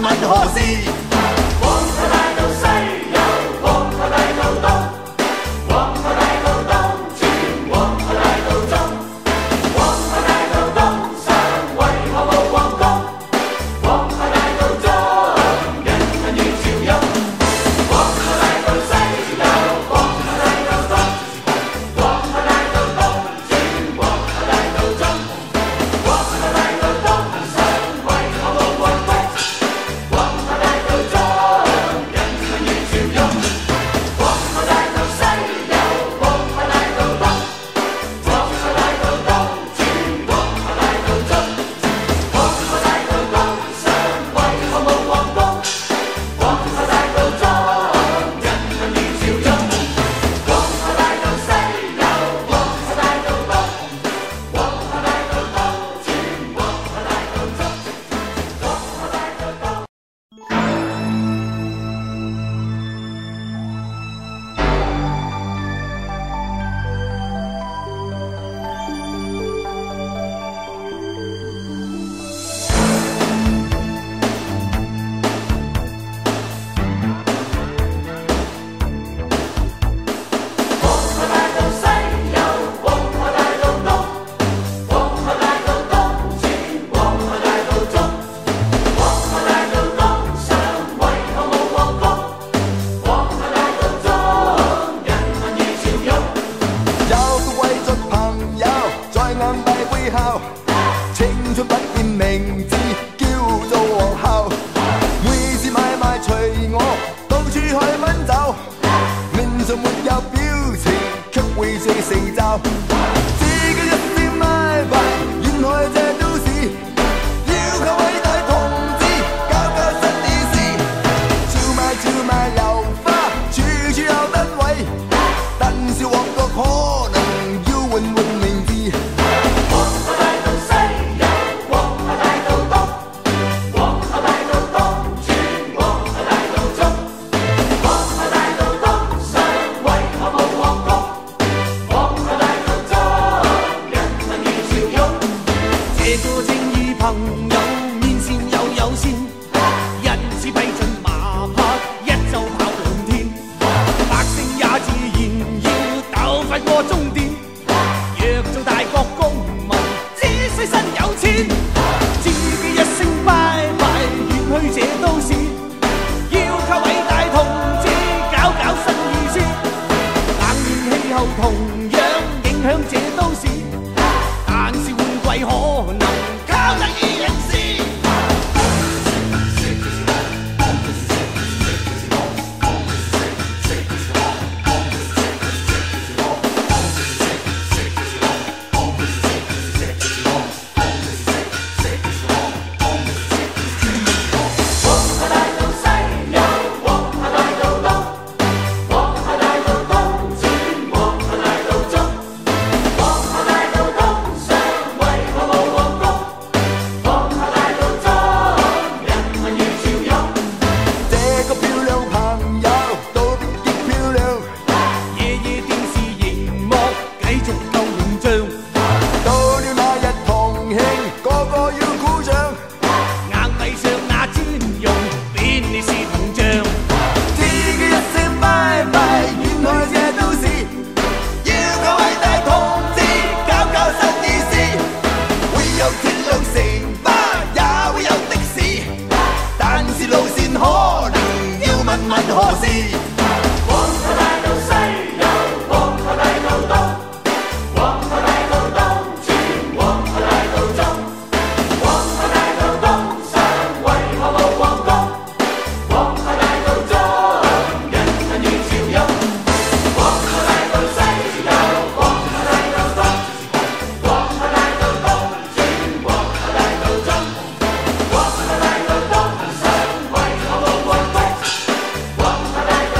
問何事？黃河大道西遊，黃河大道東，黃河大道東轉黃河大道中，黃河大道東上為何冇皇宮？黃河大道中人民如潮湧，黃河大道西遊，黃河大道東，黃河大道東轉黃河大道中，黃河大道東上為何冇皇宮？黃河大道中人民如潮湧，黃河大道西遊，黃河大道東，黃河大道東轉黃河大道中，黃河大道東上為何冇皇宮？黃河大道中人民如潮湧，黃河大道西遊，黃河大道東，黃河大道東轉黃河大道中，黃河大道東。黃河大道西遊，黃河大道東，黃河大道東轉黃河大道中，黃河大道東上為何冇皇宮？黃河大道中人民如潮湧，有個貴族朋友在硬幣背後，青春不見名字，叫做皇后。每次買賣隨我到處去奔走，面上沒有表情，卻會這成就。自己一聲拜拜，遠去這都市，要求偉大同志搞搞新意思。照賣流花，處處有燈位，但是旺角可能要換名字。黃河大道西遊，黃河大道東，黃河大道東轉黃河大道中，黃河大道東上為何冇皇宮？黃河大道中人民如潮湧，這個正義朋友面善又友善，因此批准馬匹一週跑2天，百姓也自然要鬥快過終點。若做大國公民，只需身有錢，自己一聲拜拜，遠去這都市，要靠偉大同志搞搞新意思。冷暖氣候同樣影響這都市，但是換季可能靠得意人士。黃河大道西遊，黃河大道東，黃河大道東轉黃河大道中，黃河大道東上為何冇皇宮？黃河大道中人民如潮湧，這個漂亮朋友道別極漂亮，夜夜電視熒幕繼續夠形象。到了那日同慶，個個要鼓掌。硬幣上那專用便利是銅像，自己一聲拜拜，遠去這都市，要求偉大同志搞搞新意思。會有鐵路城巴，也會有的士，但是路線可能要問何事？黃河大道西遊，黃河大道東，黃河大道東轉黃河大道中，黃河大道東上為何冇皇宮？黃河大道中人民如潮湧，黃河大道西遊，黃河大道東，黃河大道東轉黃河大道中，黃河大道東上為何冇皇宮？黃河大道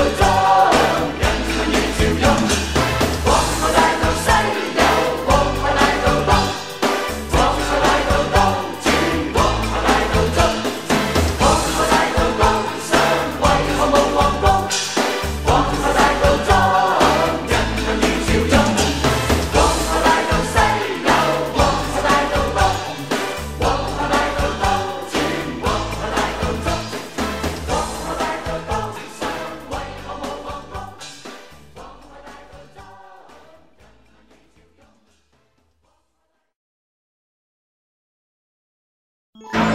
Hãy